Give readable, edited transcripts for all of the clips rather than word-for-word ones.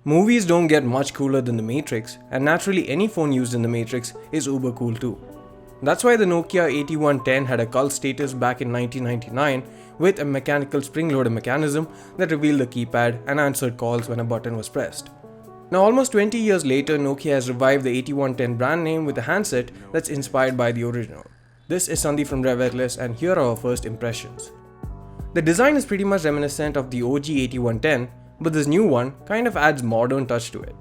Movies don't get much cooler than the Matrix, and naturally any phone used in the Matrix is uber cool too. That's why the Nokia 8110 had a cult status back in 1999 with a mechanical spring-loaded mechanism that revealed the keypad and answered calls when a button was pressed. Now almost 20 years later, Nokia has revived the 8110 brand name with a handset that's inspired by the original. This is Sandeep from RevAtlas, and here are our first impressions. The design is pretty much reminiscent of the OG 8110, but this new one kind of adds modern touch to it.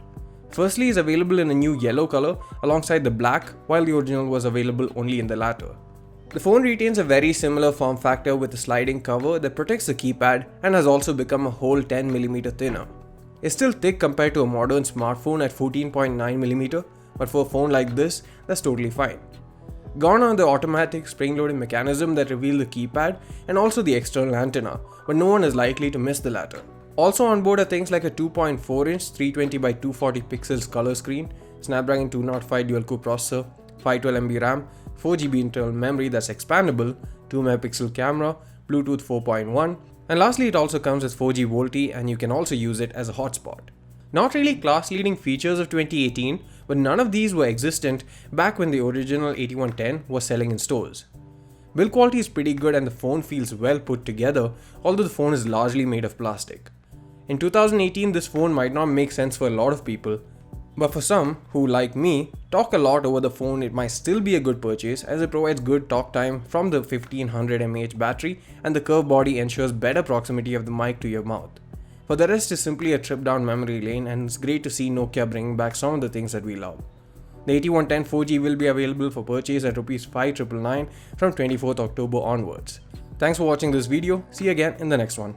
Firstly, it's available in a new yellow color alongside the black, while the original was available only in the latter. The phone retains a very similar form factor with a sliding cover that protects the keypad and has also become a whole 10mm thinner. It's still thick compared to a modern smartphone at 14.9mm, but for a phone like this, that's totally fine. Gone are the automatic spring-loading mechanism that revealed the keypad and also the external antenna, but no one is likely to miss the latter. Also on board are things like a 2.4-inch 320x240 pixels color screen, Snapdragon 205 dual-core processor, 512MB RAM, 4GB internal memory that's expandable, 2MP camera, Bluetooth 4.1, and lastly it also comes with 4G VoLTE and you can also use it as a hotspot. Not really class-leading features of 2018, but none of these were existent back when the original 8110 was selling in stores. Build quality is pretty good and the phone feels well put together, although the phone is largely made of plastic. In 2018, this phone might not make sense for a lot of people, but for some who, like me, talk a lot over the phone, it might still be a good purchase as it provides good talk time from the 1500 mAh battery and the curved body ensures better proximity of the mic to your mouth. For the rest is simply a trip down memory lane, and it's great to see Nokia bringing back some of the things that we love. The 8110 4G will be available for purchase at Rs 5,999 from 24th October onwards. Thanks for watching this video, see you again in the next one.